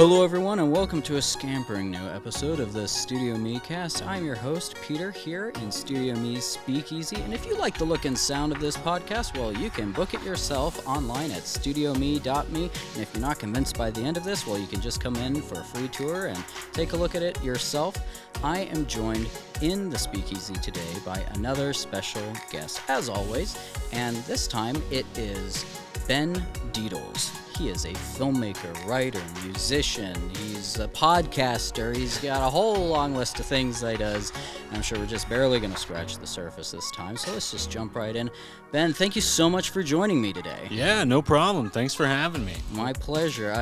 Hello everyone and welcome to a scampering new episode of the StudioMEcast. I'm your host Peter here in StudioME's Speakeasy, and if you like the look and sound of this podcast, well, you can book it yourself online at StudioME.me, and if you're not convinced by the end of this, well, you can just come in for a free tour and take a look at it yourself. I am joined in the Speakeasy today by another special guest, as always, and this time it is Ben Dietels. He is a filmmaker, writer, musician, he's a podcaster, he's got a whole long list of things that he does. I'm sure we're just barely going to scratch the surface this time, so let's just jump right in. Ben, thank you so much for joining me today. Yeah, no problem. Thanks for having me. My pleasure.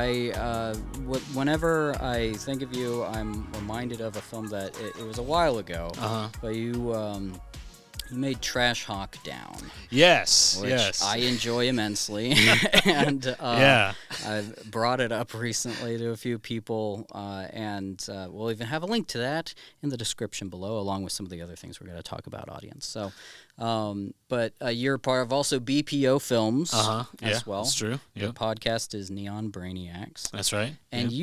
Whenever I think of you, I'm reminded of a film that it was a while ago, but you made Trash Hawk Down. Yes, which yes. I enjoy immensely. And yeah. I've brought it up recently to a few people, and we'll even have a link to that in the description below, along with some of the other things we're going to talk about, audience. So, but you're part of also BPO Films as well. That's true. Your podcast is Neon Brainiacs. That's right. And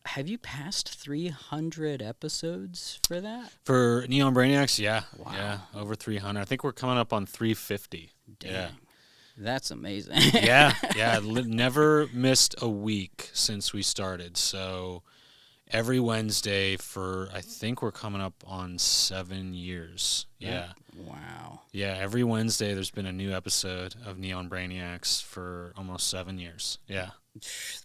have you passed 300 episodes for that? For Neon Brainiacs, yeah. Wow. Yeah, over 300. I think we're coming up on 350. Dang. Yeah. That's amazing. yeah. Never missed a week since we started. So every Wednesday for, I think we're coming up on 7 years. Yeah. Wow. Yeah, every Wednesday there's been a new episode of Neon Brainiacs for almost 7 years. Yeah.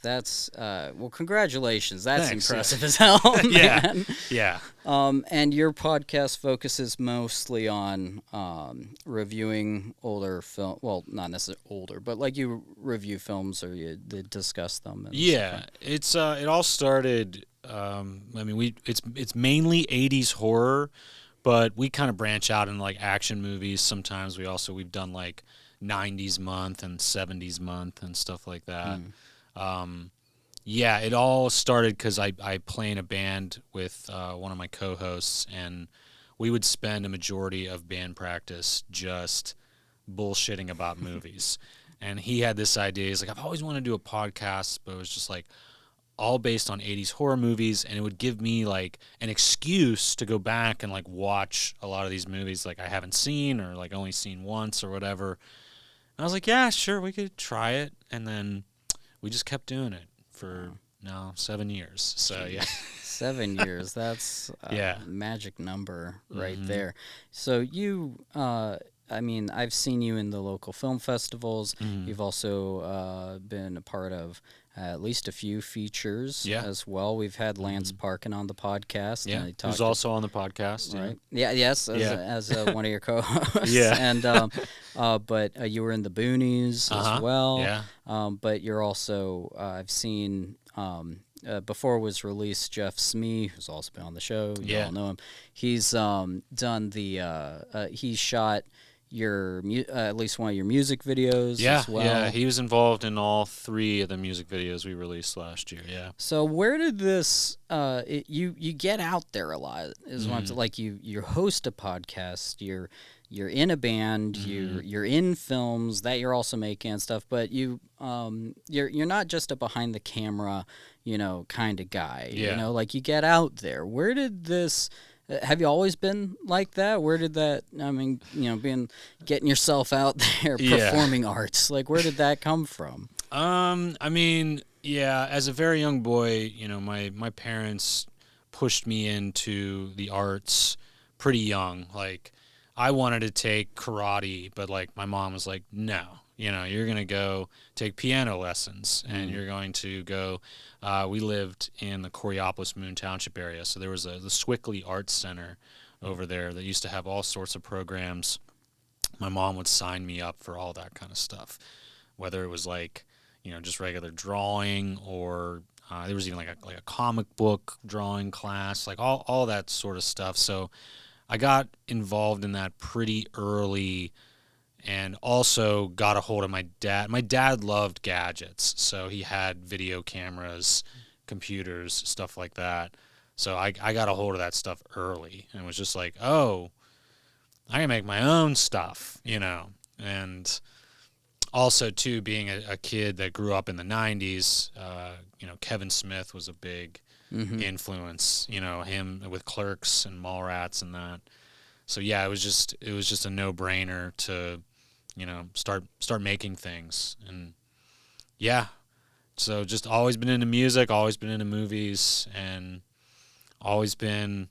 That's well, congratulations. That's Thanks, impressive as hell, man. Yeah. And your podcast focuses mostly on reviewing older film. Well, not necessarily older, but like you review films or you discuss them. And yeah, it's it all started. I mean, it's mainly 80s horror, but we kind of branch out in like action movies. Sometimes we've done like 90s month and 70s month and stuff like that. Yeah, it all started because I play in a band with one of my co-hosts, and we would spend a majority of band practice just bullshitting about movies. And he had this idea. He's like, I've always wanted to do a podcast, but it was just like all based on 80s horror movies, and it would give me like an excuse to go back and like watch a lot of these movies like I haven't seen or like only seen once or whatever. And I was like, yeah, sure, we could try it. And then we just kept doing it for now 7 years. So yeah. 7 years. That's a magic number right there. So you, I mean, I've seen you in the local film festivals. You've also been a part of at least a few features as well. We've had Lance Parkin on the podcast. Yeah, who's also on the podcast. Right. Yeah. Yes. As one of your co-hosts. Yeah. And but you were in the Boonies as well. Yeah. But you're also I've seen before it was released, Jeff Smee, who's also been on the show. You all know him. He's done the he shot your at least one of your music videos as well. Yeah, he was involved in all 3 of the music videos we released last year. Yeah. So where did this you get out there a lot? Is what like you host a podcast, you're in a band, you're in films that you're also making and stuff, but you're not just a behind the camera, kind of guy. Yeah. Like you get out there. Where did this have you always been like that? Where did that, I mean, getting yourself out there, performing arts, like where did that come from? I mean, yeah, as a very young boy, my parents pushed me into the arts pretty young. Like I wanted to take karate, but like my mom was like, no, you're going to go take piano lessons and you're going to go, we lived in the Coriopolis Moon Township area. So there was the Swickley Arts Center over there that used to have all sorts of programs. My mom would sign me up for all that kind of stuff, whether it was like, just regular drawing or there was even like a comic book drawing class, like all that sort of stuff. So I got involved in that pretty early and also got a hold of my dad. My dad loved gadgets, so he had video cameras, computers, stuff like that. So I got a hold of that stuff early and was just like, oh, I can make my own stuff, And also too, being a kid that grew up in the 90s, Kevin Smith was a big influence, him with Clerks and Mallrats and that. So yeah, it was just a no-brainer to, start making things. And yeah, so just always been into music, always been into movies, and always been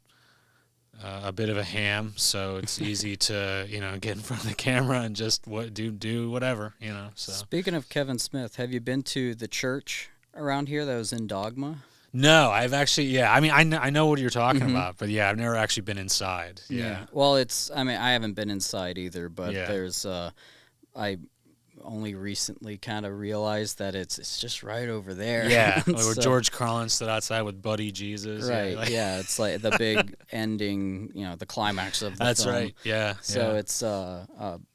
a bit of a ham, so it's easy to get in front of the camera and just do whatever. So Speaking of Kevin Smith, have you been to the church around here that was in Dogma? no, I've actually I mean I know what you're talking about, but yeah, I've never actually been inside. Yeah. Well, I haven't been inside either, but Yeah. there's I only recently kind of realized that it's just right over there. Yeah, like where So- George Carlin stood outside with Buddy Jesus. Right. like- Yeah, it's like the big ending, the climax of the That's film. right. Yeah. So yeah. it's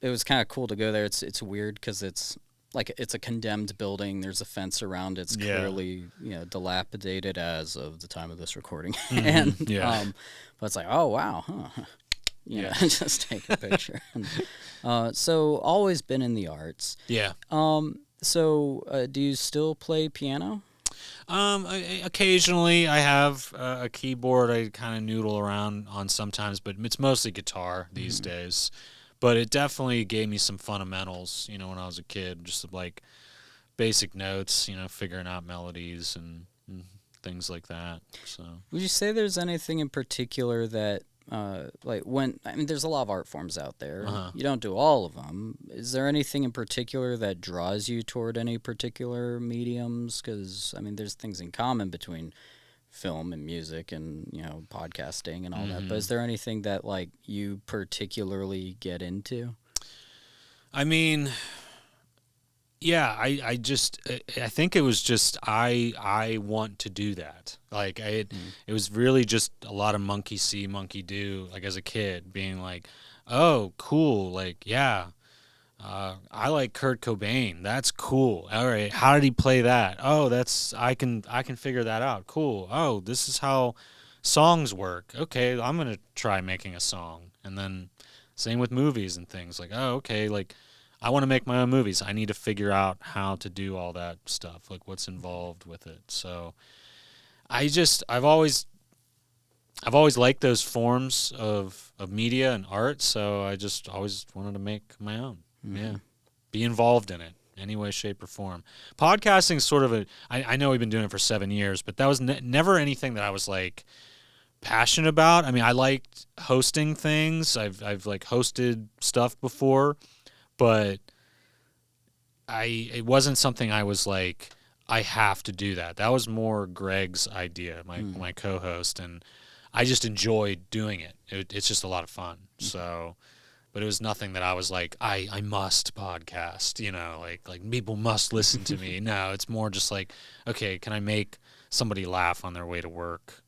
it was kind of cool to go there. It's weird because it's like it's a condemned building. There's a fence around. It's Yeah. clearly dilapidated as of the time of this recording. And yeah. but it's like, oh wow, huh? Yeah. Just take a picture. So always been in the arts. Yeah. So do you still play piano? Occasionally I have a keyboard I kind of noodle around on sometimes, but it's mostly guitar these days. But it definitely gave me some fundamentals, when I was a kid, just like basic notes, figuring out melodies and things like that. So Would you say there's anything in particular that, there's a lot of art forms out there. You don't do all of them. Is there anything in particular that draws you toward any particular mediums? Because, there's things in common between film and music and, podcasting and all that. But is there anything that, you particularly get into? Yeah, I think it was just I want to do that. It was really just a lot of monkey see, monkey do. Like as a kid, being like, oh, cool. Like, yeah, I like Kurt Cobain. That's cool. All right, how did he play that? Oh, I can figure that out. Cool. Oh, this is how songs work. Okay, I'm gonna try making a song. And then same with movies and things. Like, oh, okay, like. I want to make my own movies. I need to figure out how to do all that stuff, like what's involved with it. So I've always liked those forms of media and art, so I just always wanted to make my own. Yeah. Be involved in it any way, shape, or form. Podcasting is sort of I know we've been doing it for 7 years, but that was never anything that I was like passionate about. I liked hosting things. I've like hosted stuff before. But it wasn't something I was like, I have to do that. That was more Greg's idea, my co-host, and I just enjoyed doing it. It's just a lot of fun. So, but it was nothing that I was like, I must podcast, like people must listen to me. No, it's more just like, okay, can I make somebody laugh on their way to work?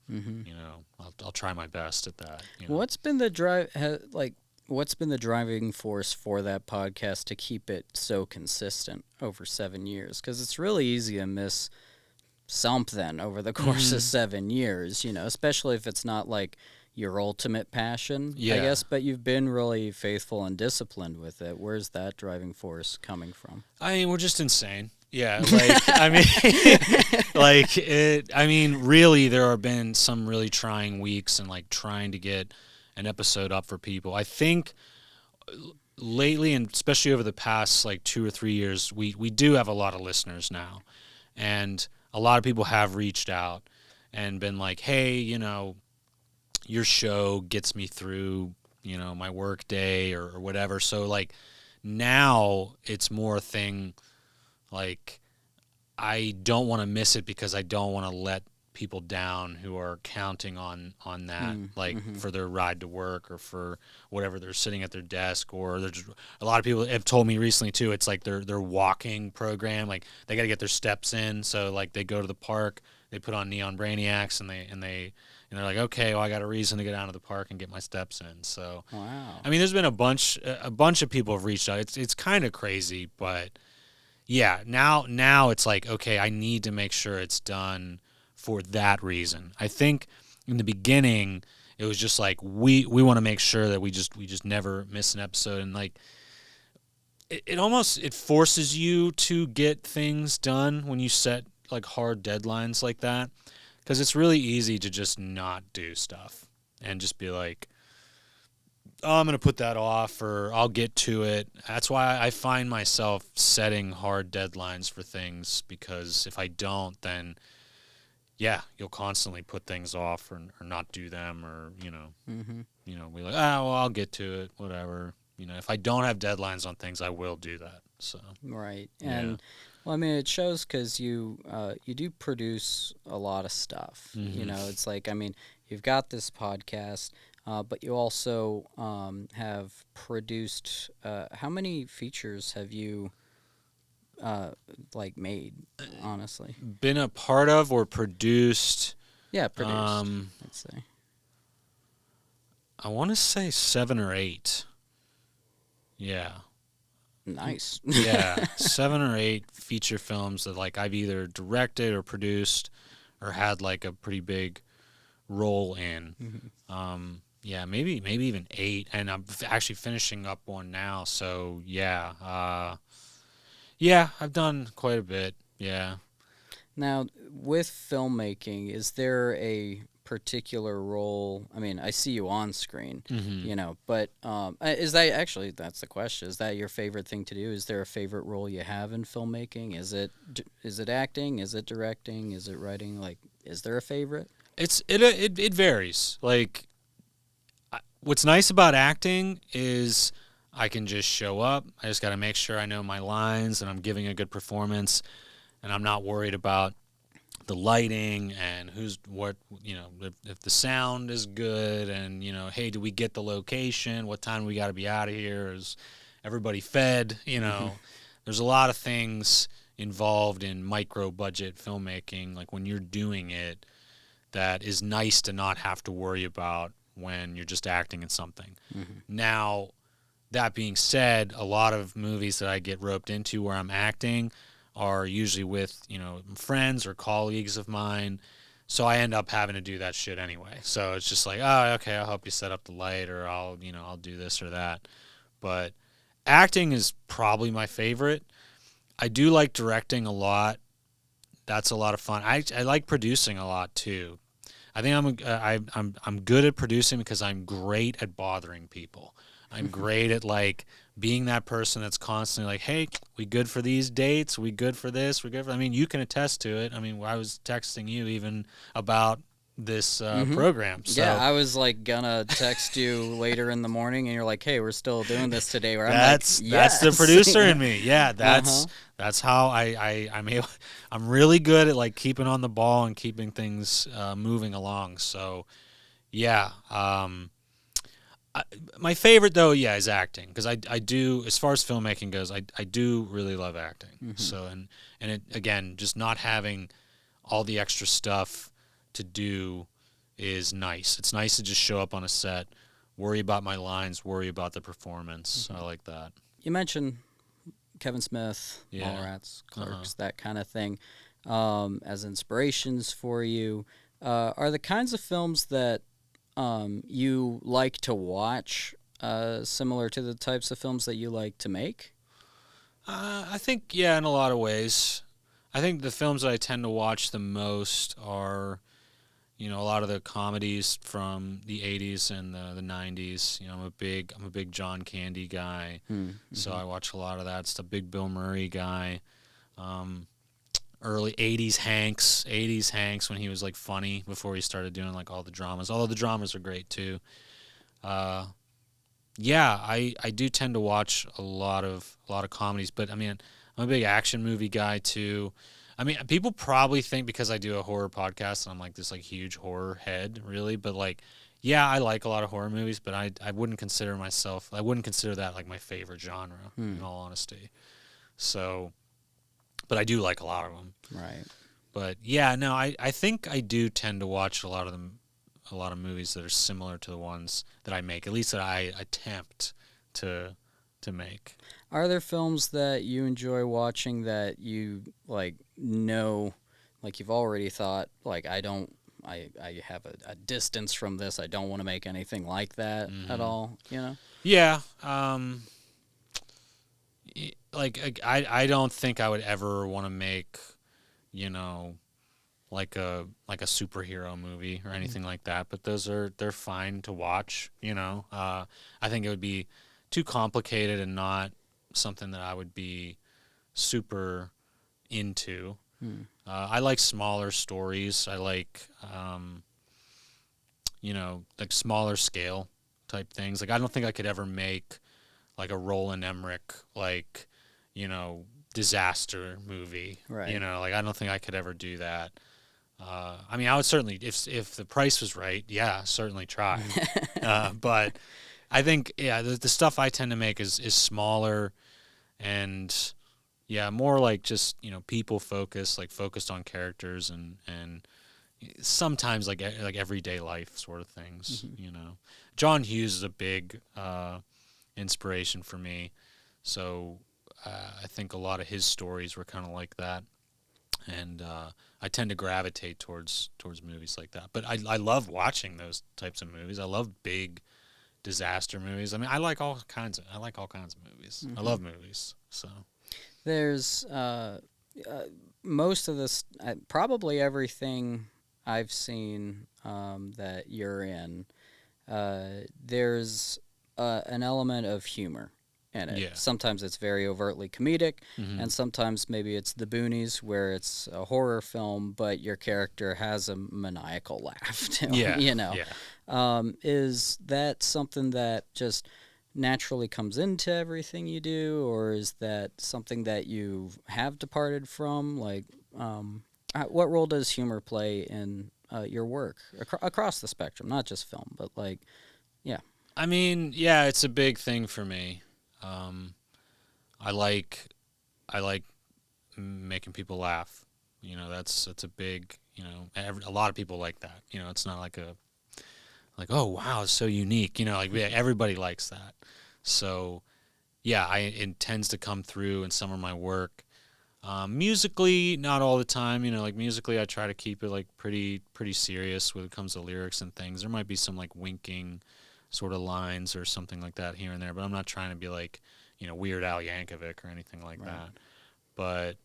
I'll try my best at that. What's been the What's been the driving force for that podcast to keep it so consistent over 7 years? Because it's really easy to miss something over the course of 7 years, especially if it's not like your ultimate passion, I guess. But you've been really faithful and disciplined with it. Where's that driving force coming from? We're just insane. Yeah, really, there have been some really trying weeks and like trying to get an episode up for people. I think lately, and especially over the past like 2 or 3 years, we do have a lot of listeners now, and a lot of people have reached out and been like, hey, your show gets me through, my work day or whatever. So like now it's more a thing like I don't want to miss it because I don't want to let people down who are counting on that, for their ride to work or for whatever they're sitting at their desk, or a lot of people have told me recently too. It's like their walking program, like they got to get their steps in. So like they go to the park, they put on Neon Brainiacs, and they're like, okay, well I got a reason to get out of the park and get my steps in. So wow, there's been a bunch of people have reached out. It's kind of crazy, but yeah, now it's like, okay, I need to make sure it's done for that reason. I think in the beginning it was just like we want to make sure that we just never miss an episode, and like it forces you to get things done when you set like hard deadlines like that, because it's really easy to just not do stuff and just be like, oh, I'm going to put that off, or I'll get to it. That's why I find myself setting hard deadlines for things, because if I don't, then yeah, you'll constantly put things off or not do them, or we're like, oh, well, I'll get to it, whatever. If I don't have deadlines on things, I will do that. So Right. yeah. And well, I mean, it shows because you do produce a lot of stuff. It's like, I mean, you've got this podcast, but you also have produced. How many features have you like made? Honestly, Been a part of or produced? yeah, produced. Let's say. I want to say 7 or 8. Yeah. Nice. Yeah, 7 or 8 feature films that like I've either directed or produced or had like a pretty big role in. Yeah, maybe even 8, and I'm actually finishing up one now. So yeah, I've done quite a bit. Yeah. Now, with filmmaking, is there a particular role? I mean, I see you on screen, but is that actually, that's the question. Is that your favorite thing to do? Is there a favorite role you have in filmmaking? Is it acting? Is it directing? Is it writing? Like, is there a favorite? It varies. Like, what's nice about acting is I can just show up. I just got to make sure I know my lines and I'm giving a good performance, and I'm not worried about the lighting and if the sound is good, and hey, do we get the location? What time we got to be out of here? Is everybody fed? There's a lot of things involved in micro budget filmmaking, like when you're doing it, that is nice to not have to worry about when you're just acting in something. Now, that being said, a lot of movies that I get roped into where I'm acting are usually with, friends or colleagues of mine. So I end up having to do that shit anyway. So it's just like, oh, okay, I'll help you set up the light, or I'll do this or that. But acting is probably my favorite. I do like directing a lot. That's a lot of fun. I like producing a lot too. I think I'm good at producing because I'm great at bothering people. I'm great at like being that person that's constantly like, hey, we good for these dates? We good for this? We good for... I mean, you can attest to it. I mean, I was texting you even about this program. So. Yeah, I was like gonna text you later in the morning, and you're like, "Hey, we're still doing this today." Where that's the producer in me. Yeah, that's how I'm really good at like keeping on the ball and keeping things moving along. So, yeah. My favorite though, is acting, because I do, as far as filmmaking goes, I do really love acting. So and it, again, just not having all the extra stuff to do is nice. It's nice to just show up on a set, worry about my lines, worry about the performance. I like that. You mentioned Kevin Smith, Mallrats, Clerks, that kind of thing, as inspirations for you. Are the kinds of films that you like to watch similar to the types of films that you like to make? I think, in a lot of ways. I think the films that I tend to watch the most are, a lot of the comedies from the 80s and the 90s. I'm a big John Candy guy, so I watch a lot of that. It's the big Bill Murray guy. Early 80s Hanks when he was like funny before he started doing like all the dramas. Although the dramas are great too. I do tend to watch a lot of comedies, but I mean, I'm a big action movie guy too. I mean, people probably think because I do a horror podcast and I'm like this like huge horror head, really, but like, I like a lot of horror movies, but I wouldn't consider that like my favorite genre, in all honesty. So, but I do like a lot of them. Right. But I think I do tend to watch a lot of movies that are similar to the ones that I make, at least that I attempt to make. Are there films that you enjoy watching that you like like you've already thought, like, I have a distance from this, I don't want to make anything like that at all, Yeah. I don't think I would ever want to make, you know, like a superhero movie or anything like that. But they're fine to watch. You know, I think it would be too complicated and not something that I would be super into. I like smaller stories. I like, like smaller scale type things. Like I don't think I could ever make like a Roland Emmerich, like, disaster movie. Right. Like I don't think I could ever do that. I mean, I would certainly, if the price was right, yeah, certainly try. But I think, yeah, the stuff I tend to make is smaller and, yeah, more like just, people focused, like focused on characters and sometimes like everyday life sort of things, John Hughes is a big inspiration for me. So I think a lot of his stories were kind of like that. And I tend to gravitate towards movies like that. But I love watching those types of movies. I love big disaster movies. I mean, I like all kinds of movies. I love movies. So there's most of this, probably everything I've seen that you're in. There's an element of humor in it. Yeah. Sometimes it's very overtly comedic, and sometimes maybe it's The Boonies, where it's a horror film, but your character has a maniacal laugh. Yeah. Yeah. Is that something that just naturally comes into everything you do, or is that something that you have departed from? Like, what role does humor play in your work across the spectrum, not just film, but like, yeah. I mean, yeah, it's a big thing for me. I like making people laugh. That's a big. A lot of people like that. It's not like oh wow, it's so unique. Everybody likes that. So yeah, it tends to come through in some of my work. Musically, not all the time. Like musically, I try to keep it like pretty serious when it comes to lyrics and things. There might be some like winking sort of lines or something like that here and there, but I'm not trying to be like, Weird Al Yankovic or anything like that. But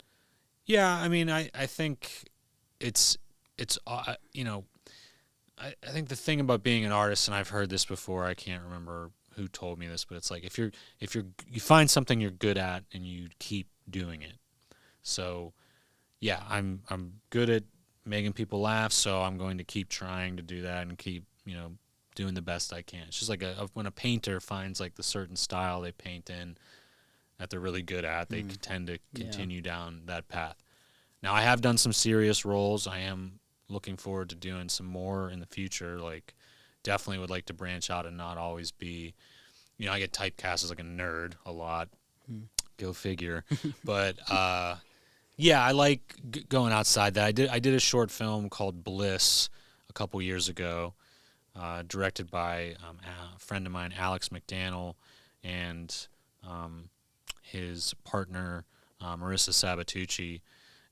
yeah, I mean, I think it's I think the thing about being an artist, and I've heard this before, I can't remember who told me this, but it's like if you find something you're good at and you keep doing it. So yeah, I'm good at making people laugh, so I'm going to keep trying to do that and keep, doing the best I can. It's just like when a painter finds like the certain style they paint in that they're really good at, they tend to continue down that path. Now, I have done some serious roles. I am looking forward to doing some more in the future. Like, definitely would like to branch out and not always be, I get typecast as like a nerd a lot. Go figure. But yeah, I like going outside that. I did a short film called Bliss a couple years ago, directed by a friend of mine, Alex McDaniel, and his partner, Marissa Sabatucci.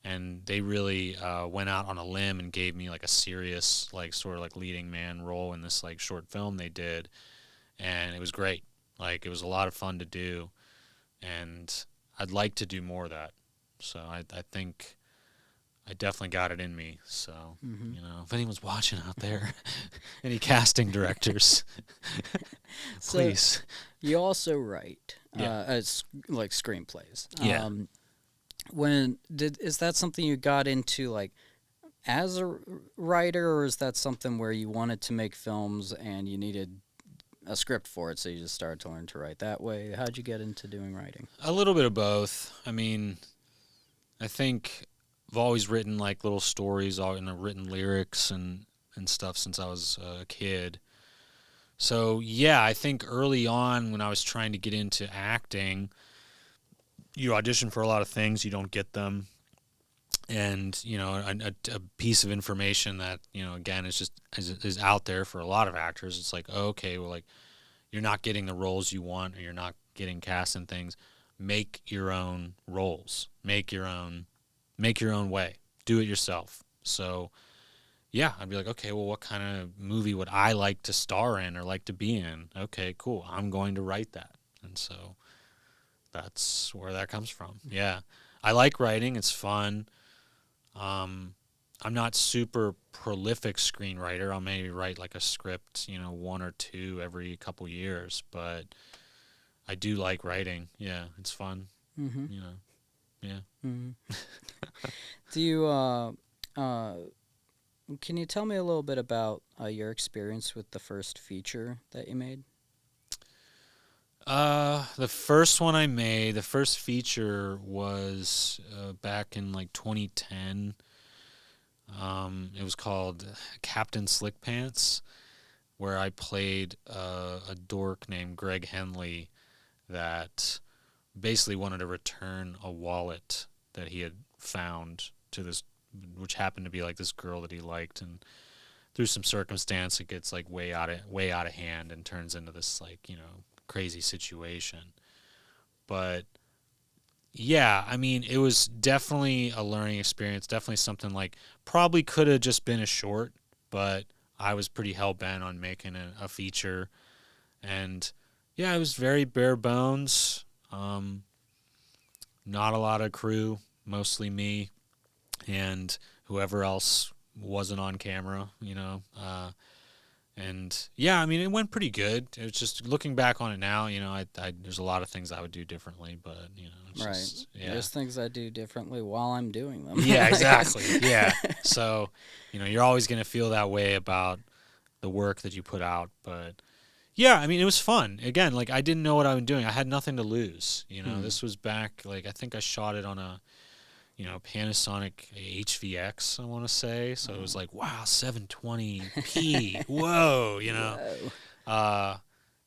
And they really went out on a limb and gave me like a serious, like sort of like leading man role in this like short film they did. And it was great. Like it was a lot of fun to do. And I'd like to do more of that. So I think I definitely got it in me. So, if anyone's watching out there, any casting directors, please. So you also write like screenplays. Yeah. Is that something you got into like as a writer, or is that something where you wanted to make films and you needed a script for it, so you just started to learn to write that way? How'd you get into doing writing? A little bit of both. I mean, I think I've always written like little stories, and I've written lyrics and stuff since I was a kid. So yeah, I think early on when I was trying to get into acting, you audition for a lot of things, you don't get them, and a piece of information that again is just is out there for a lot of actors. It's like, oh, okay, well, like you're not getting the roles you want, or you're not getting cast in things. Make your own roles. Make your own way. Do it yourself. So, yeah, I'd be like, okay, well, what kind of movie would I like to star in or like to be in? Okay, cool. I'm going to write that. And so, that's where that comes from. Yeah. I like writing. It's fun. I'm not super prolific screenwriter. I'll maybe write like a script, one or two every couple years, but I do like writing. Yeah, it's fun. Mm-hmm. Yeah. Mm-hmm. Do you can you tell me a little bit about your experience with the first feature that you made? The first one I made, the first feature was back in like 2010. It was called Captain Slick Pants, where I played a dork named Greg Henley that basically wanted to return a wallet that he had found to this, which happened to be like this girl that he liked, and through some circumstance, it gets like way out of hand and turns into this like crazy situation. But yeah, I mean, it was definitely a learning experience. Definitely something like probably could have just been a short, but I was pretty hell bent on making a feature, and yeah, it was very bare bones. Not a lot of crew, mostly me and whoever else wasn't on camera, and yeah, I mean, it went pretty good. It was just looking back on it now, there's a lot of things I would do differently, but it's Right. just, yeah. There's things I do differently while I'm doing them. Yeah, exactly. Yeah. So, you're always going to feel that way about the work that you put out, but yeah, I mean, it was fun. Again, like I didn't know what I was doing. I had nothing to lose. This was back, like I think I shot it on a Panasonic HVX, I want to say. So it was like, wow, 720p. Whoa, Whoa.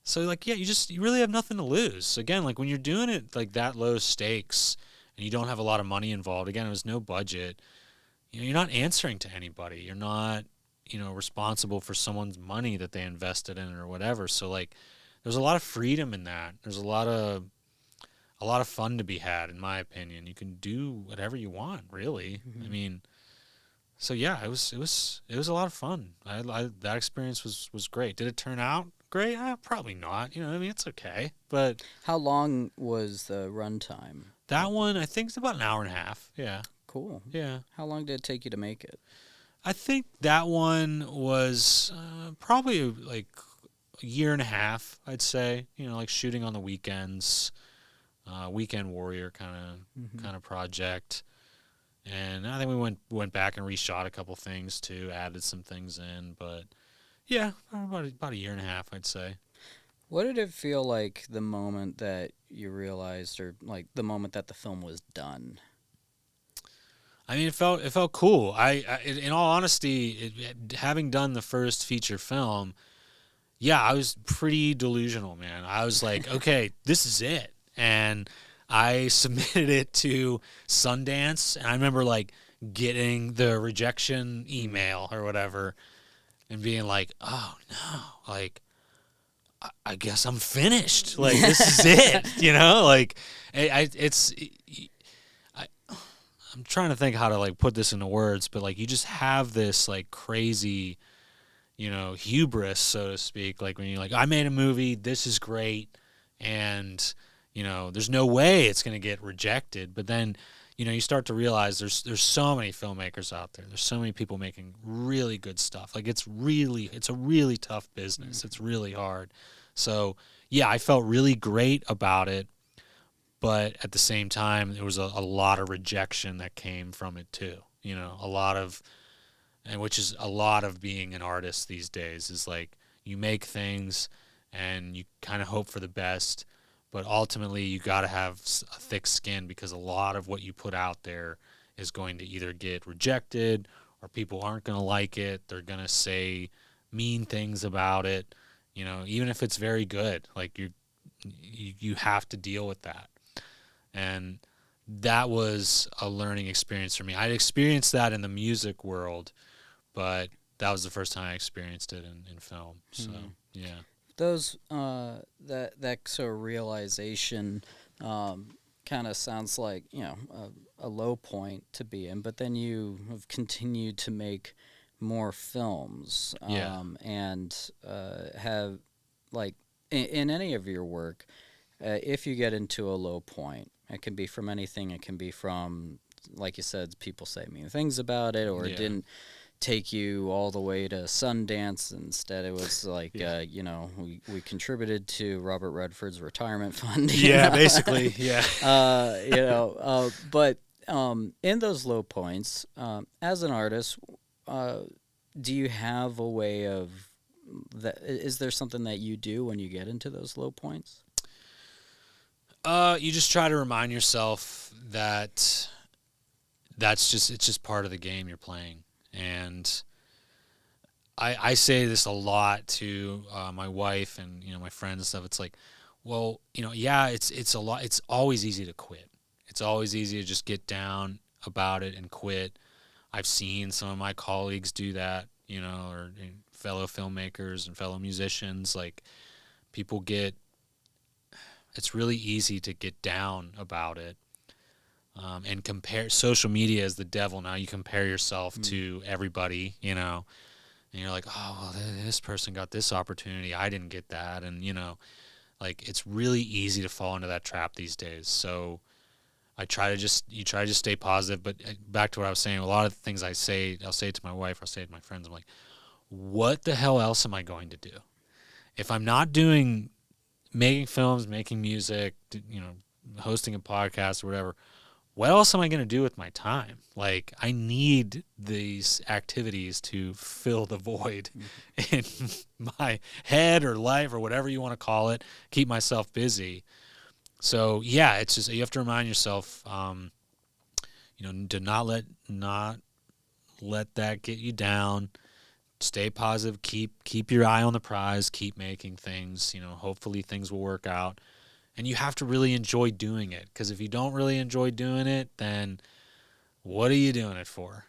So like, yeah, you really have nothing to lose. Again, like when you're doing it like that low stakes and you don't have a lot of money involved, again, it was no budget. You're not answering to anybody. You're not, responsible for someone's money that they invested in or whatever. So like, there's a lot of freedom in that. There's a lot of fun to be had, in my opinion. You can do whatever you want, really. Mm-hmm. I mean, so yeah, it was a lot of fun. That experience was great. Did it turn out great? Probably not. I mean, it's okay. But How long was the runtime? that one, I think, it's about an hour and a half. Yeah. Cool. Yeah. How long did it take you to make it? I think that one was probably like a year and a half, I'd say. Like shooting on the weekends. Weekend warrior kind of project, and I think we went back and reshot a couple things too, added some things in, but yeah, about a year and a half, I'd say. What did it feel like the moment that you realized, or like the moment that the film was done? I mean, it felt cool. In all honesty, having done the first feature film, yeah, I was pretty delusional, man. I was like, okay, this is it. And I submitted it to Sundance, and I remember like getting the rejection email or whatever, and being like, "Oh no, like I guess I'm finished. Like this is it." Like I'm trying to think how to like put this into words, but like you just have this like crazy, hubris, so to speak. Like when you're like, I made a movie, this is great, and there's no way it's going to get rejected. But then, you start to realize there's so many filmmakers out there. There's so many people making really good stuff. Like it's a really tough business. It's really hard. So yeah, I felt really great about it. But at the same time, there was a lot of rejection that came from it too. Which is a lot of being an artist these days, is like you make things and you kind of hope for the best. But ultimately, you got to have a thick skin, because a lot of what you put out there is going to either get rejected or people aren't going to like it. They're going to say mean things about it, even if it's very good. Like you have to deal with that. And that was a learning experience for me. I'd experienced that in the music world, but that was the first time I experienced it in film. So, yeah. Those that sort of realization kind of sounds like a low point to be in, but then you have continued to make more films, and have like in any of your work, if you get into a low point, it can be from anything. It can be from, like you said, people say mean things about it, or it didn't take you all the way to Sundance. Instead, it was like, we contributed to Robert Redford's retirement fund. Yeah, basically, yeah. But in those low points, as an artist, do you have a way of that? Is there something that you do when you get into those low points? You just try to remind yourself that it's just part of the game you're playing. And I say this a lot to my wife and my friends and stuff. It's like, well, it's a lot. It's always easy to quit. It's always easy to just get down about it and quit. I've seen some of my colleagues do that, or fellow filmmakers and fellow musicians. Like, people it's really easy to get down about it. And compare. Social media is the devil. Now you compare yourself to everybody, and you're like, oh, well, this person got this opportunity, I didn't get that, and like, it's really easy to fall into that trap these days. So you try to just stay positive. But back to what I was saying, a lot of the things I'll say to my wife, I'll say to my friends, I'm like, what the hell else am I going to do if I'm not making films, making music, hosting a podcast or whatever? What else am I going to do with my time? Like, I need these activities to fill the void in my head or life or whatever you want to call it, keep myself busy. So, yeah, it's just, you have to remind yourself, to not let that get you down. Stay positive, keep your eye on the prize, keep making things, hopefully things will work out. And you have to really enjoy doing it, because if you don't really enjoy doing it, then what are you doing it for?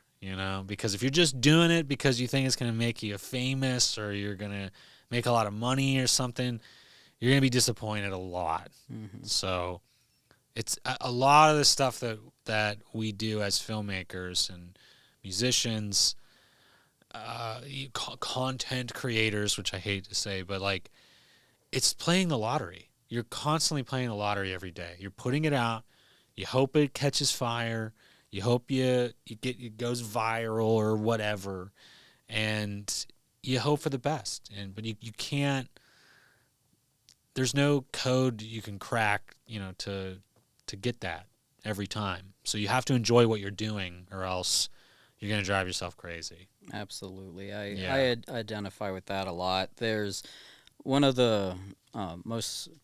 Because if you're just doing it because you think it's going to make you famous or you're going to make a lot of money or something, you're going to be disappointed a lot. Mm-hmm. So it's a lot of the stuff that we do as filmmakers and musicians, content creators, which I hate to say, but like, it's playing the lottery. You're constantly playing the lottery every day. You're putting it out. You hope it catches fire. You hope it goes viral or whatever, and you hope for the best. But you can't. There's no code you can crack, to get that every time. So you have to enjoy what you're doing, or else you're going to drive yourself crazy. Absolutely. I identify with that a lot. There's one of the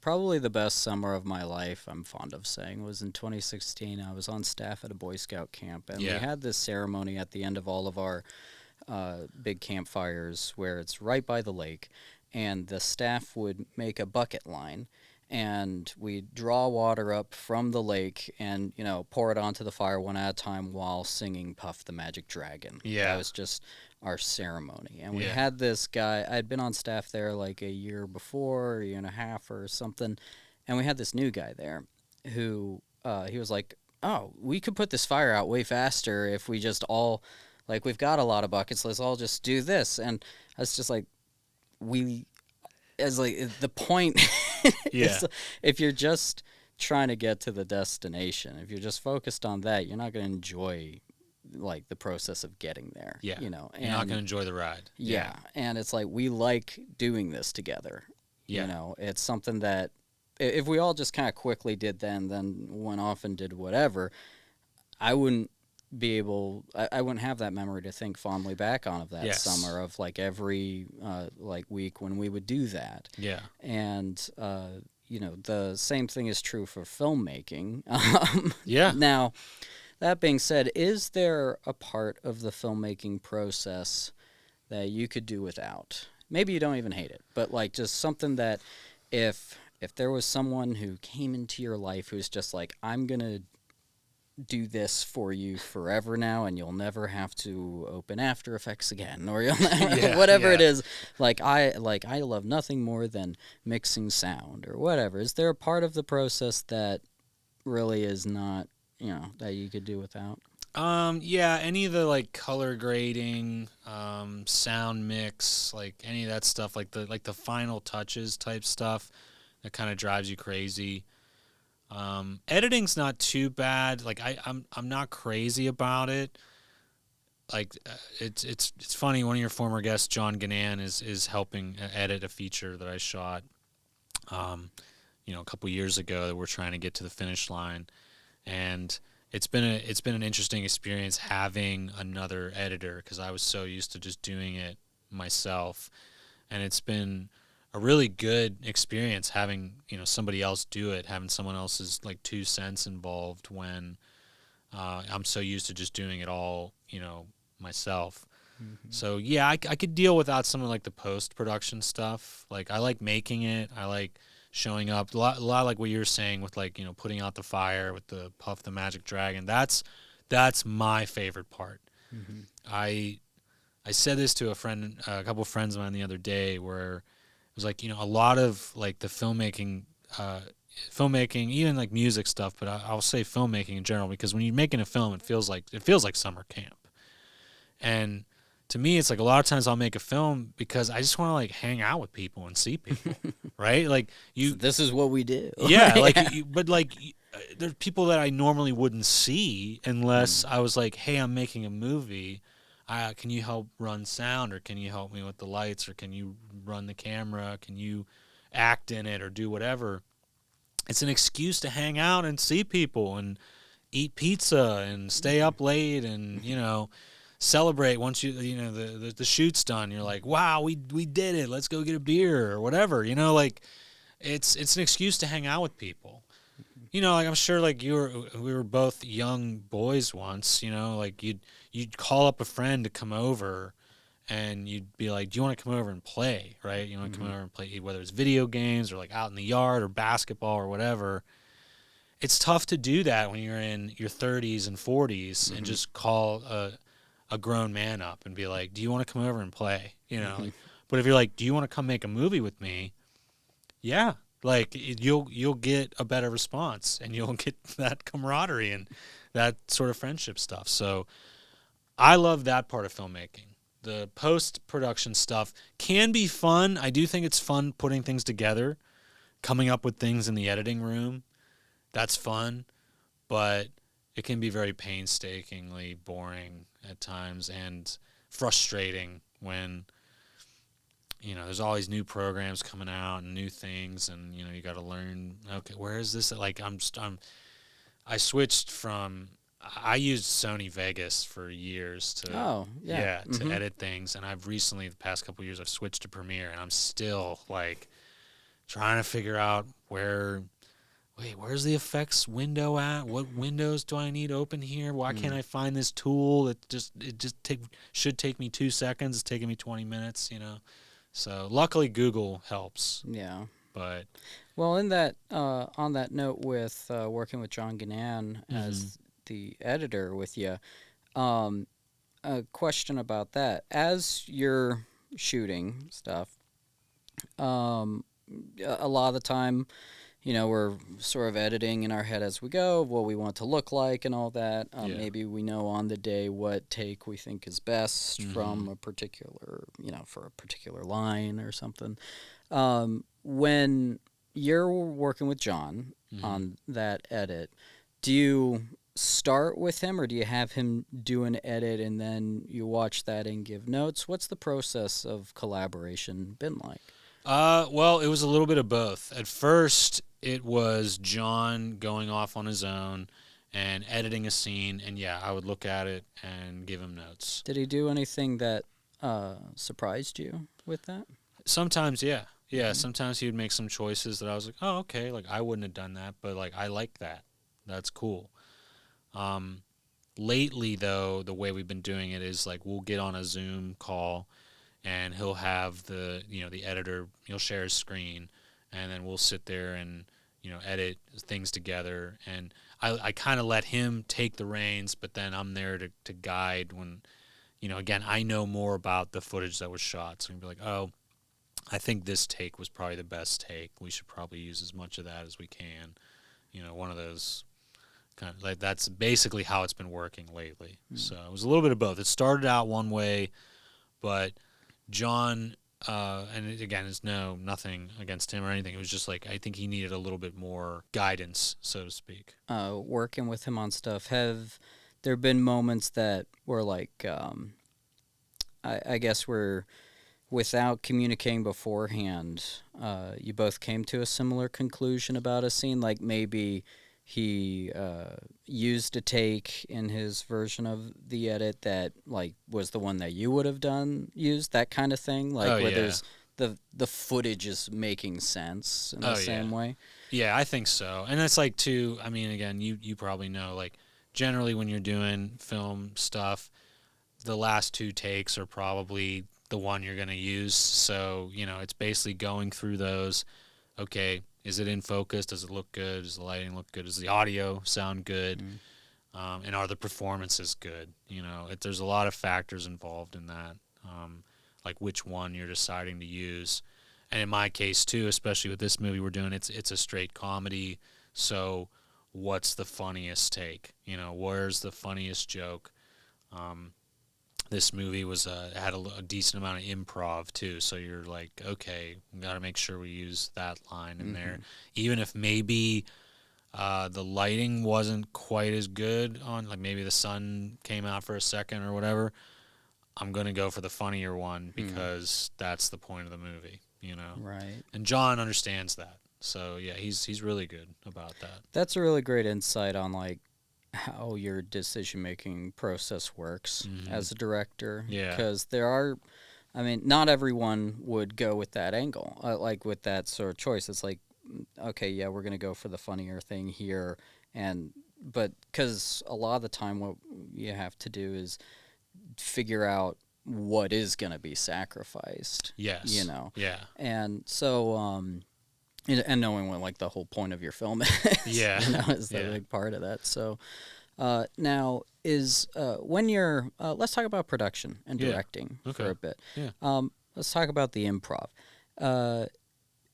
probably the best summer of my life, I'm fond of saying, was in 2016. I was on staff at a Boy Scout camp, and we had this ceremony at the end of all of our big campfires where it's right by the lake, and the staff would make a bucket line, and we'd draw water up from the lake and, pour it onto the fire one at a time while singing Puff the Magic Dragon. Yeah. That was just our ceremony. And we had this guy, I'd been on staff there like a year before, a year and a half or something, and we had this new guy there who, he was like, oh, we could put this fire out way faster if we just all, like, we've got a lot of buckets, let's all just do this. And I was just like, the point is, if you're just trying to get to the destination, if you're just focused on that, you're not going to enjoy like the process of getting there. Yeah. And you're not going to enjoy the ride. Yeah. And it's like, we like doing this together. Yeah. It's something that if we all just kind of quickly did then went off and did whatever, I wouldn't be able, I wouldn't have that memory to think fondly back on of that summer of like every like week when we would do that. Yeah. And the same thing is true for filmmaking. Now, that being said, is there a part of the filmmaking process that you could do without? Maybe you don't even hate it, but like just something that if there was someone who came into your life who's just like, I'm going to do this for you forever now, and you'll never have to open After Effects again, or whatever it is. Like I love nothing more than mixing sound or whatever. Is there a part of the process that really is not, that you could do without? Any of the like color grading, sound mix, like any of that stuff, like the final touches type stuff. that kind of drives you crazy. Editing's not too bad. Like I'm not crazy about it. Like it's funny. One of your former guests, John Gannan, is helping edit a feature that I shot, a couple years ago that we're trying to get to the finish line, and it's been an interesting experience having another editor because I was so used to just doing it myself, and it's been a really good experience having somebody else do it, having someone else's like 2 cents involved when I'm so used to just doing it all myself. Mm-hmm. So yeah, I could deal without some of like the post-production stuff. Like I like making it. I like showing up. A lot like what you were saying with like putting out the fire with the Puff the Magic Dragon. That's my favorite part. Mm-hmm. I said this to a couple of friends of mine the other day, where it was like a lot of like the filmmaking, even like music stuff, but I'll say filmmaking in general, because when you're making a film, it feels like summer camp. And to me, it's like a lot of times I'll make a film because I just want to like hang out with people and see people, right? Like this is what we do. Yeah, like but like there's people that I normally wouldn't see unless I was like, hey, I'm making a movie. Can you help run sound, or can you help me with the lights, or can you run the camera? Can you act in it or do whatever? It's an excuse to hang out and see people and eat pizza and stay up late and celebrate once the shoot's done. You're like, wow, we did it. Let's go get a beer or whatever. Like it's an excuse to hang out with people. Like I'm sure like we were both young boys once. Like you'd call up a friend to come over, and you'd be like, do you want to come over and play? Right? You want to come over and play, whether it's video games or like out in the yard or basketball or whatever. It's tough to do that when you're in your 30s and 40s and just call a grown man up and be like, do you want to come over and play? Like, but if you're like, do you want to come make a movie with me? Yeah. Like you'll get a better response, and you'll get that camaraderie and that sort of friendship stuff. So I love that part of filmmaking. The post-production stuff can be fun. I do think it's fun putting things together, coming up with things in the editing room. That's fun, but it can be very painstakingly boring at times and frustrating when there's always new programs coming out and new things, and you got to learn, okay, where is this? Like I switched from, I used Sony Vegas for years to edit things, and I've recently, the past couple of years, I've switched to Premiere, and I'm still like trying to figure out where's the effects window at? What windows do I need open here? Why can't I find this tool? It should take me 2 seconds. It's taking me 20 minutes, So luckily Google helps. Yeah. But well, in that on that note, with working with John Gannan as the editor with you, a question about that. As you're shooting stuff, a lot of the time, we're sort of editing in our head as we go, what we want to look like and all that. Maybe we know on the day what take we think is best from a particular, for a particular line or something. When you're working with John on that edit, do you start with him, or do you have him do an edit and then you watch that and give notes? What's the process of collaboration been like? Well, it was a little bit of both. At first, it was John going off on his own and editing a scene, and I would look at it and give him notes. Did he do anything that surprised you with that? Sometimes, yeah. Yeah, sometimes he would make some choices that I was like, oh, okay, like I wouldn't have done that, but like I like that. That's cool. Lately, though, the way we've been doing it is like we'll get on a Zoom call, and he'll have the editor, he'll share his screen, and then we'll sit there and, edit things together. And I kind of let him take the reins, but then I'm there to guide when, again, I know more about the footage that was shot. So I'm be like, oh, I think this take was probably the best take. We should probably use as much of that as we can. One of those kind of, like, that's basically how it's been working lately. So it was a little bit of both. It started out one way, but John and again, it's nothing against him or anything. It was just like I think he needed a little bit more guidance, so to speak. Working with him on stuff, have there been moments that were like, I guess were without communicating beforehand, you both came to a similar conclusion about a scene? Like maybe he used a take in his version of the edit that like was the one that you would have used, that kind of thing, like where there's the footage is making sense in the same way. Yeah, I think so. And it's like too, I mean, again, you probably know, like generally when you're doing film stuff, the last 2 takes are probably the one you're going to use. So, it's basically going through those. Okay, is it in focus? Does it look good? Does the lighting look good? Does the audio sound good? And are the performances good? There's a lot of factors involved in that, like which one you're deciding to use. And in my case, too, especially with this movie we're doing, it's a straight comedy. So what's the funniest take? Where's the funniest joke? This movie had a decent amount of improv too, so you're like, okay, we got to make sure we use that line in there, even if maybe the lighting wasn't quite as good on, like maybe the sun came out for a second or whatever. I'm gonna go for the funnier one because that's the point of the movie, Right. And John understands that, so yeah, he's really good about that. That's a really great insight on like how your decision-making process works as a director. Yeah. Because not everyone would go with that angle, like with that sort of choice. It's like, okay, yeah, we're going to go for the funnier thing here. But because a lot of the time what you have to do is figure out what is going to be sacrificed. Yes. Yeah. And so... and knowing what like the whole point of your film is, is the big part of that. So now is when you're let's talk about production and directing for a bit. Yeah. Let's talk about the improv.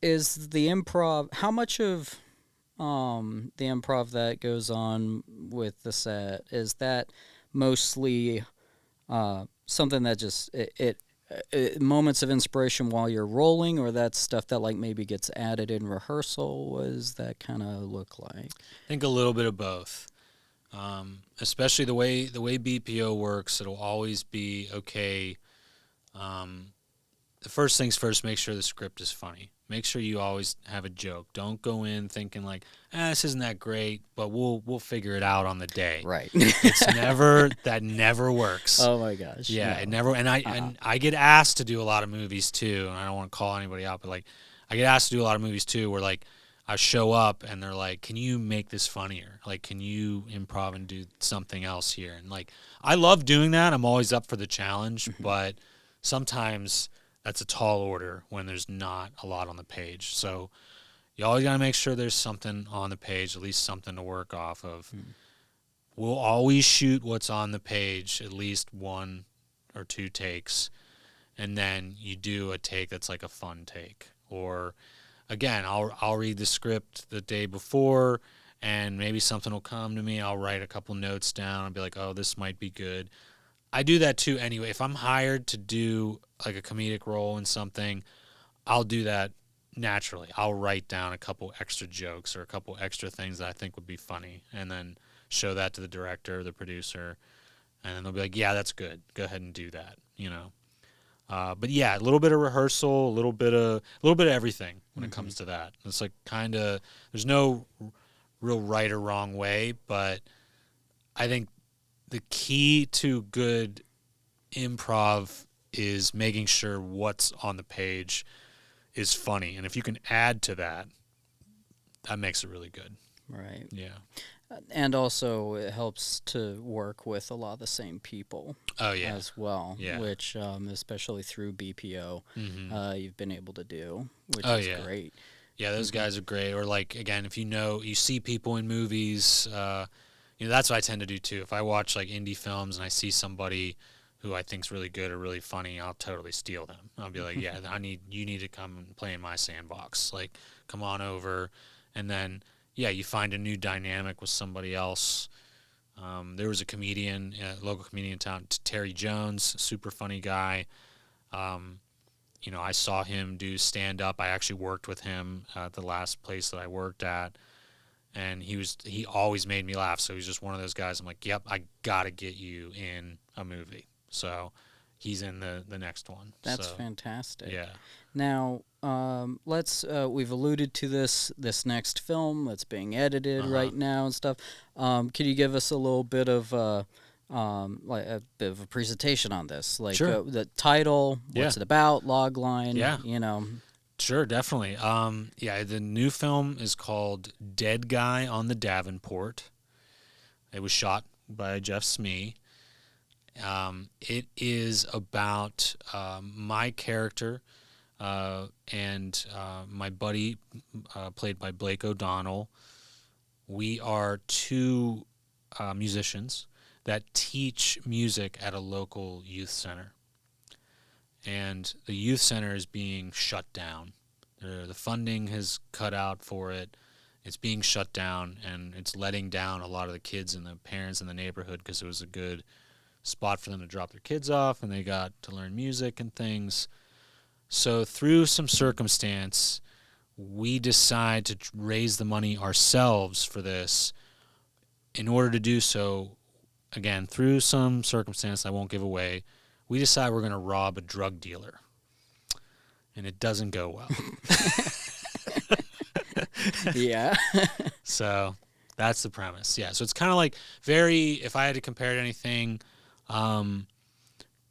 Is the improv, how much of the improv that goes on with the set, is that mostly something that just moments of inspiration while you're rolling, or that's stuff that like maybe gets added in rehearsal? What does that kind of look like? I think a little bit of both. Especially the way BPO works, it'll always be okay. The first things first, make sure the script is funny. Make sure you always have a joke. Don't go in thinking like, this isn't that great, but we'll figure it out on the day. Right. That never works. Oh my gosh. Yeah, no. It never. And I get asked to do a lot of movies too, and I don't want to call anybody out, but like I get asked to do a lot of movies too, where like I show up and they're like, "Can you make this funnier? Like, can you improv and do something else here?" And like I love doing that. I'm always up for the challenge, but sometimes that's a tall order when there's not a lot on the page. So you always got to make sure there's something on the page, at least something to work off of. We'll always shoot what's on the page, at least 1 or 2 takes, and then you do a take that's like a fun take. Or again, I'll read the script the day before, and maybe something will come to me. I'll write a couple notes down and be like, oh, this might be good. I do that too anyway. If I'm hired to do like a comedic role in something, I'll do that naturally. I'll write down a couple extra jokes or a couple extra things that I think would be funny, and then show that to the director or the producer, and then they'll be like, yeah, that's good. Go ahead and do that, But yeah, a little bit of rehearsal, a little bit of everything when it comes to that. It's like kind of, there's no real right or wrong way, but I think the key to good improv is making sure what's on the page is funny. And if you can add to that, that makes it really good. Right. Yeah. And also it helps to work with a lot of the same people as well, which especially through BPO you've been able to do, which is great. Yeah, those guys are great. Or like, again, if you see people in movies, that's what I tend to do too. If I watch like indie films and I see somebody who I think's really good or really funny, I'll totally steal them. I'll be like, yeah, you need to come and play in my sandbox. Like, come on over. And then, you find a new dynamic with somebody else. There was a comedian, a local comedian in town, Terry Jones, super funny guy. I saw him do stand-up. I actually worked with him at the last place that I worked at, and he always made me laugh. So he's just one of those guys. I'm like, yep, I got to get you in a movie. So he's in the next one. That's so, fantastic. Yeah. Now, we've alluded to this next film that's being edited right now and stuff. Can you give us a little bit of like a bit of a presentation on this? Like Sure. The title, what's it about, log line, Yeah. . Sure, definitely. The new film is called Dead Guy on the Davenport. It was shot by Jeff Smee. It is about my character and my buddy, played by Blake O'Donnell. We are two musicians that teach music at a local youth center. And the youth center is being shut down. The funding has cut out for it. It's being shut down, and it's letting down a lot of the kids and the parents in the neighborhood because it was a good spot for them to drop their kids off, and they got to learn music and things. So through some circumstance, we decide to raise the money ourselves for this. In order to do so, again, through some circumstance I won't give away, we decide we're going to rob a drug dealer. And it doesn't go well. Yeah. So that's the premise. Yeah. So it's kind of like if I had to compare it to anything, kind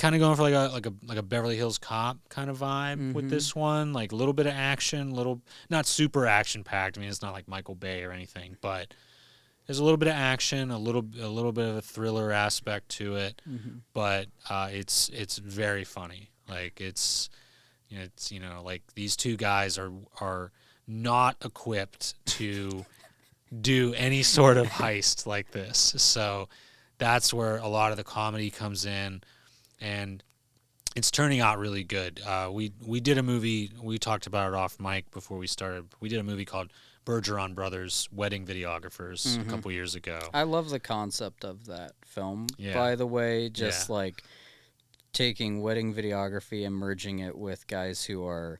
of going for like a Beverly Hills Cop kind of vibe with this one. Like a little bit of action, not super action packed. I mean, it's not like Michael Bay or anything, but there's a little bit of action, a little bit of a thriller aspect to it. But it's very funny. Like it's like these two guys are not equipped to do any sort of heist like this. So that's where a lot of the comedy comes in, and it's turning out really good. We did a movie, we talked about it off mic before we started. We did a movie called Bergeron Brothers, Wedding Videographers, a couple years ago. I love the concept of that film, Yeah. by the way, just like taking wedding videography and merging it with guys who are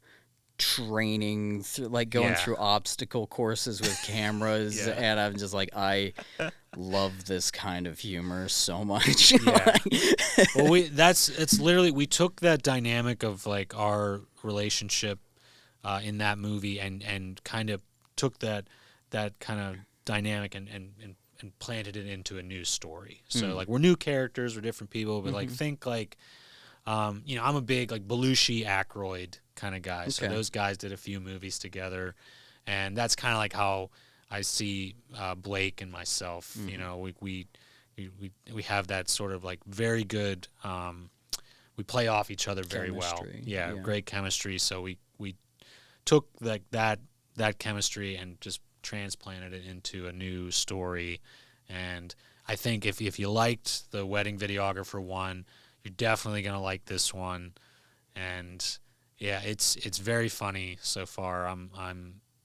training through, like going through obstacle courses with cameras. And I'm just like, I love this kind of humor so much. Yeah. Well, it's literally, we took that dynamic of like our relationship in that movie and kind of took that kind of dynamic and planted it into a new story. So like we're new characters, we're different people, but like think like I'm a big like Belushi, Aykroyd kind of guy. So those guys did a few movies together, and that's kind of like how I see Blake and myself. We have that sort of like very good. We play off each other very well. Yeah, great chemistry. So we took like that chemistry and just transplanted it into a new story. And I think if you liked the Wedding Videographer one, you're definitely gonna like this one. And yeah, it's very funny so far.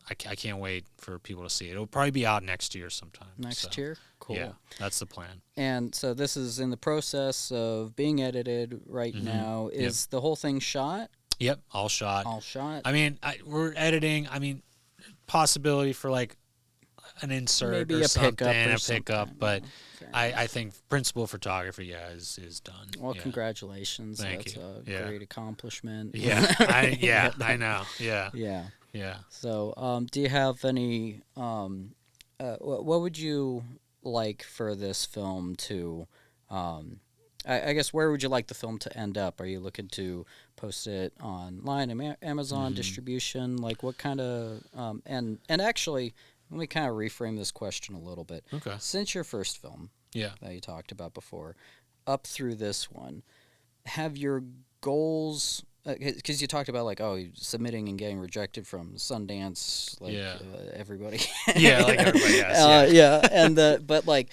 I can't wait for people to see it. It'll probably be out next year sometime. Next year? Cool. Yeah, that's the plan. And so this is in the process of being edited right now. Is the whole thing shot? Yep, all shot. All shot? I mean, we're editing. I mean, possibility for like an insert Maybe or a something, pickup, but I think principal photography, is done. Well, congratulations. Thank That's you. a great accomplishment. Yeah, I know. Yeah. Yeah. So, do you have any? What would you like for this film to? I guess where would you like the film to end up? Are you looking to post it online, Amazon distribution? Like what kind of? And actually, let me kind of reframe this question a little bit. Okay. Since your first film, that you talked about before, up through this one, have your goals? Because you talked about like submitting and getting rejected from Sundance, like everybody. Like everybody has. And but like,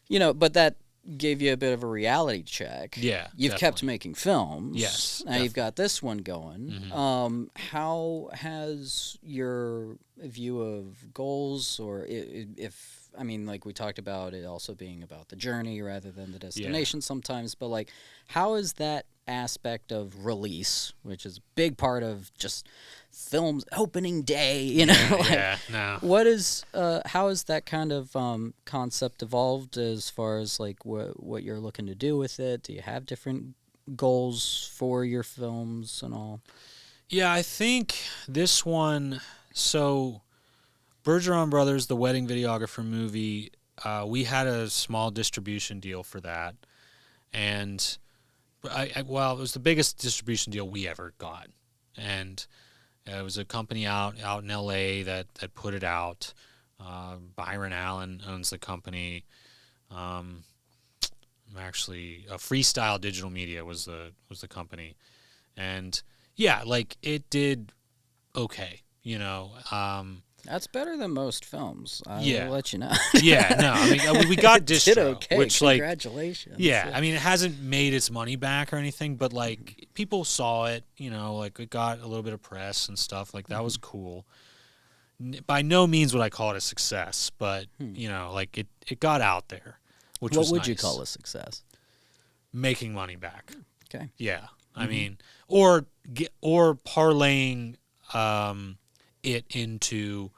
but that gave you a bit of a reality check. Yeah, you've kept making films. Yes, now you've got this one going. How has your view of goals, or if I mean, like we talked about it also being about the journey rather than the destination sometimes, but like, how has that aspect of release, which is a big part of just film's opening day, you know. Yeah, no. What is how has that kind of concept evolved as far as like what you're looking to do with it? Do you have different goals for your films and all? Yeah, I think this one, so Bergeron Brothers, the wedding videographer movie, we had a small distribution deal for that. And well, it was the biggest distribution deal we ever got. And it was a company out in L.A. that put it out. Byron Allen owns the company. Actually, Freestyle Digital Media was the company. And yeah, like it did okay, you know. That's better than most films. I Yeah. will let you know. Yeah, no, I mean we got It did distro, okay. which like Congratulations. yeah, I mean it hasn't made its money back or anything, but like people saw it, you know, like it got a little bit of press and stuff, like that was cool. By no means would I call it a success, but you know, like it got out there, which What was would you nice. call a success? Making money back. Okay. Yeah, I mean, or parlaying it into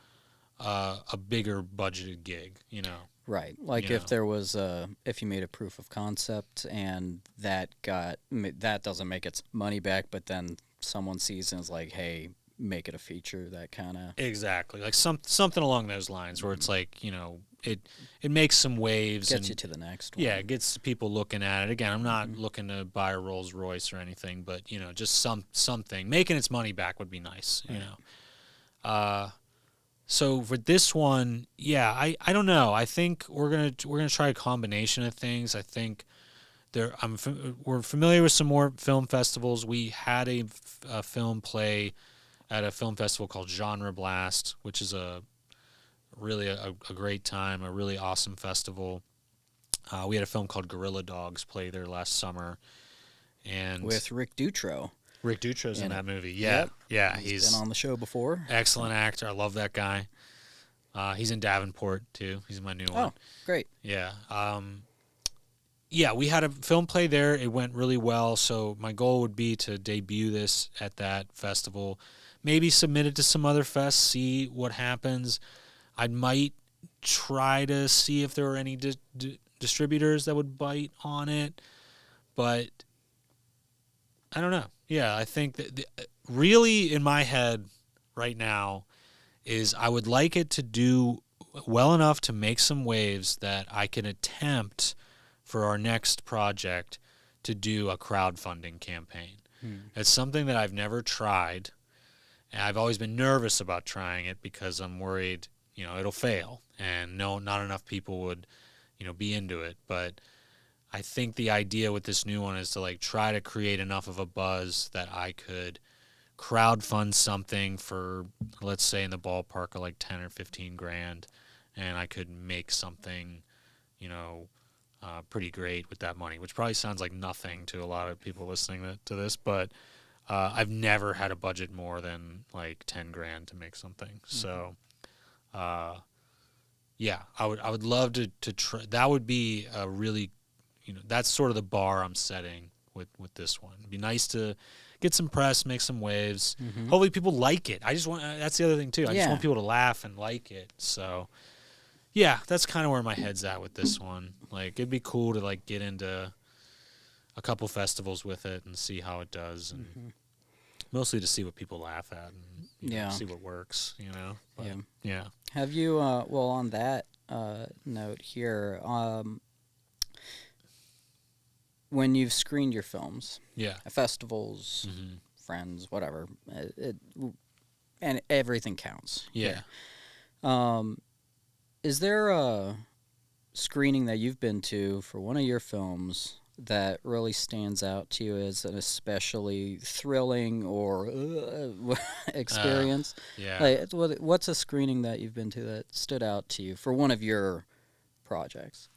a bigger budgeted gig, you know. Right. Like You if know. there was if you made a proof of concept and that doesn't make its money back, but then someone sees and is like, hey, make it a feature, that kind of. Exactly, like something along those lines, where it's like, you know, it makes some waves Gets and you to the next one. yeah, it gets people looking at it. Again, I'm not looking to buy a Rolls Royce or anything, but you know, just something making its money back would be nice, you know. So for this one, yeah, I don't know. I think we're gonna try a combination of things. I think we're familiar with some more film festivals. We had a film play at a film festival called Genre Blast, which is really a great time, a really awesome festival. We had a film called Gorilla Dogs play there last summer, and With Rick Dutro. Rick Dutro's in that movie. Yeah, Yep. yeah, He's been on the show before. excellent actor. I love that guy. He's in Davenport too. He's my new one. Oh, great. Yeah. Yeah, we had a film play there. It went really well. So my goal would be to debut this at that festival. Maybe submit it to some other fests, see what happens. I might try to see if there were any distributors that would bite on it. But I don't know. Yeah, I think that really in my head right now is I would like it to do well enough to make some waves that I can attempt for our next project to do a crowdfunding campaign. It's something that I've never tried, and I've always been nervous about trying it because I'm worried, you know, it'll fail and not enough people would, you know, be into it. But I think the idea with this new one is to like try to create enough of a buzz that I could crowdfund something for, let's say, in the ballpark of like 10 or 15 grand, and I could make something, you know, pretty great with that money, which probably sounds like nothing to a lot of people listening to this, but I've never had a budget more than like 10 grand to make something. So, yeah, I would love to try. That would be a really, you know, that's sort of the bar I'm setting with this one. It'd be nice to get some press, make some waves. Hopefully people like it. I just want, that's the other thing too. I just want people to laugh and like it. So yeah, that's kind of where my head's at with this one. Like it'd be cool to like get into a couple festivals with it and see how it does, and mostly to see what people laugh at and you know, see what works, you know. But, yeah. Have you well, on that note here, when you've screened your films at festivals, friends, whatever, and everything counts. Yeah. Is there a screening that you've been to for one of your films that really stands out to you as an especially thrilling or experience? Yeah. Like, what's a screening that you've been to that stood out to you for one of your projects?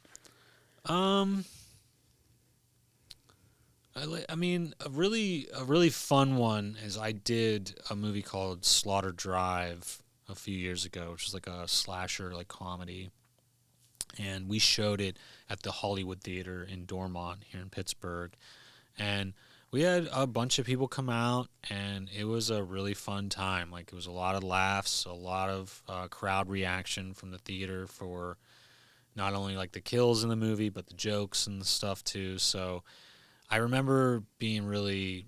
I mean, a really fun one is I did a movie called Slaughter Drive a few years ago, which is like a slasher like comedy, and we showed it at the Hollywood Theater in Dormont here in Pittsburgh. And we had a bunch of people come out, and it was a really fun time. Like, it was a lot of laughs, a lot of crowd reaction from the theater for not only like the kills in the movie, but the jokes and the stuff too. So I remember being really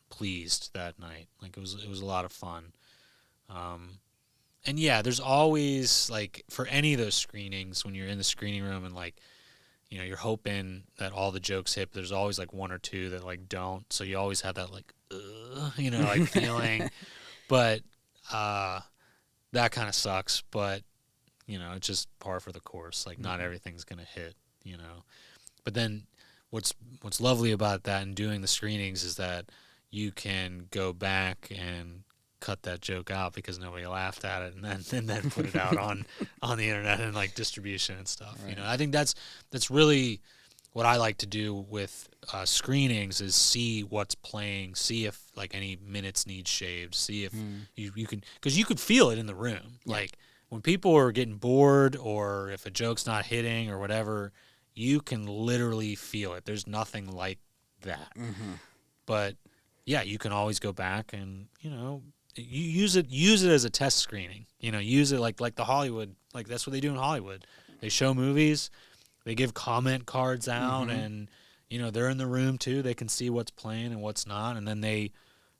pleased that night. Like, it was a lot of fun. And yeah, there's always, like, for any of those screenings, when you're in the screening room and, like, you know, you're hoping that all the jokes hit, but there's always like one or two that like don't. So you always have that like, you know, like feeling. But that kind of sucks. But, you know, it's just par for the course. Like, not everything's gonna hit, you know. But then what's lovely about that and doing the screenings is that you can go back and cut that joke out because nobody laughed at it, and then put it out on the internet and like distribution and stuff. Right. You know, I think that's really what I like to do with screenings is see what's playing, see if like any minutes need shaved, see if you can, because you could feel it in the room. Yeah. Like when people are getting bored or if a joke's not hitting or whatever, you can literally feel it. There's nothing like that. But yeah, you can always go back and, you know, you use it as a test screening. You know, use it like the Hollywood, like that's what they do in Hollywood. They show movies, they give comment cards out, and you know, they're in the room too. They can see what's playing and what's not, and then they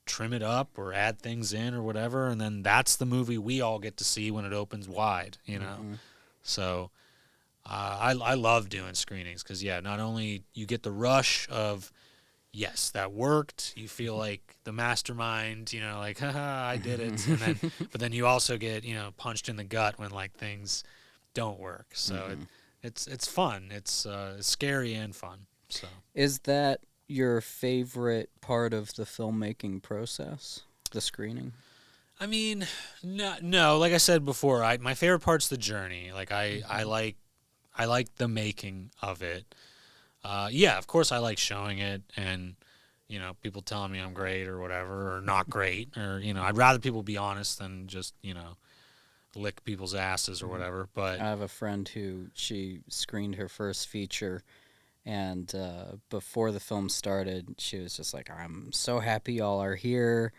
trim it up or add things in or whatever, and then that's the movie we all get to see when it opens wide. You know, so I love doing screenings because yeah, not only you get the rush of yes, that worked. You feel like the mastermind, you know, like, haha, I did it. And then, but then you also get, you know, punched in the gut when like things don't work. So it's fun. It's scary and fun. So is that your favorite part of the filmmaking process, the screening? I mean, no. Like I said before, my favorite part's the journey. Like I like the making of it. Yeah, of course I like showing it and, you know, people telling me I'm great or whatever or not great or, you know, I'd rather people be honest than just, you know, lick people's asses or whatever. But I have a friend who she screened her first feature and before the film started, she was just like, I'm so happy y'all are here.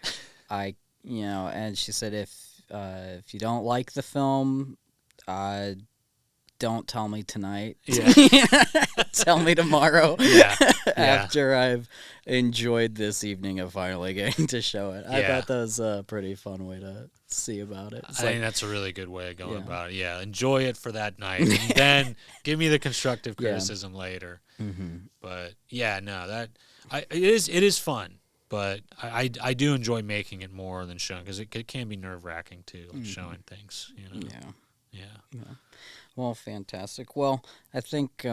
You know, and she said, if you don't like the film, don't tell me tonight. Yeah. Tell me tomorrow. Yeah. After I've enjoyed this evening of finally getting to show it. I thought that was a pretty fun way to see about it. I think that's a really good way of going about it. Yeah, enjoy it for that night, and then give me the constructive criticism later. But yeah, no, it is fun. But I do enjoy making it more than showing because it can be nerve wracking too, like showing things. You know. Yeah. Well, fantastic. Well, I think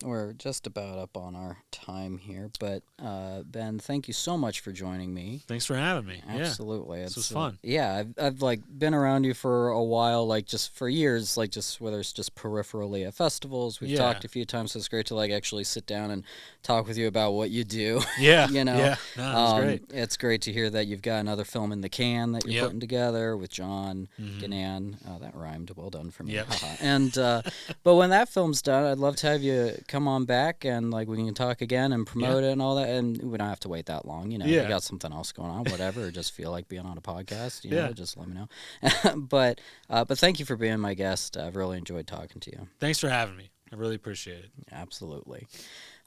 we're just about up on our time here, but Ben, thank you so much for joining me. Thanks for having me. Absolutely. This was fun. I've like been around you for a while, like just for years, like just whether it's just peripherally at festivals. We've talked a few times, so it's great to like actually sit down and talk with you about what you do. Yeah. You know. Yeah. No, it's great. It's great to hear that you've got another film in the can that you're putting together with John Gannan. Oh, that rhymed. Well done for me. Yep. And but when that film's done, I'd love to have you come on back and like we can talk again and promote it and all that. And we don't have to wait that long. You know, you got something else going on, whatever, or just feel like being on a podcast. You know, just let me know. But thank you for being my guest. I've really enjoyed talking to you. Thanks for having me. I really appreciate it. Absolutely.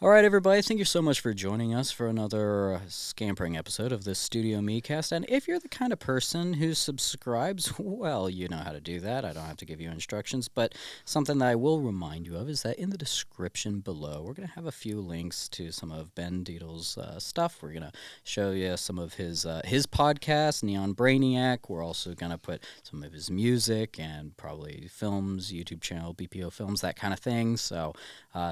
All right, everybody, thank you so much for joining us for another scampering episode of the StudioMEcast. And if you're the kind of person who subscribes, well, you know how to do that. I don't have to give you instructions, but something that I will remind you of is that in the description below, we're going to have a few links to some of Ben Dietels' stuff. We're going to show you some of his podcast, Neon Brainiac. We're also going to put some of his music and probably films, YouTube channel, BPO Films, that kind of thing. So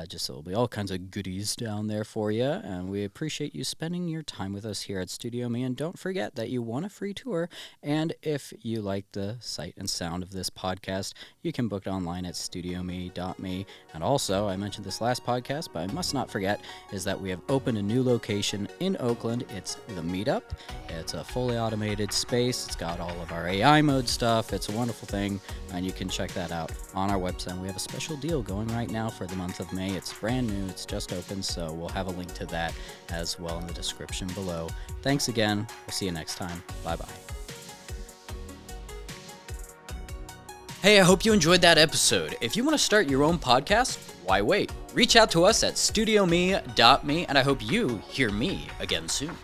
just there'll be all kinds of goodies down there for you, and we appreciate you spending your time with us here at StudioME. And don't forget that you won a free tour, and if you like the sight and sound of this podcast, you can book it online at StudioME.me. And also, I mentioned this last podcast, but I must not forget, is that we have opened a new location in Oakland. It's the Meetup. It's a fully automated space. It's got all of our AI mode stuff. It's a wonderful thing, and you can check that out on our website. We have a special deal going right now for the month of May. It's brand new. It's just open. open, so we'll have a link to that as well in the description below. Thanks again. We'll see you next time. Bye-bye. Hey, I hope you enjoyed that episode. If you want to start your own podcast, why wait? Reach out to us at StudioME.me, and I hope you hear me again soon.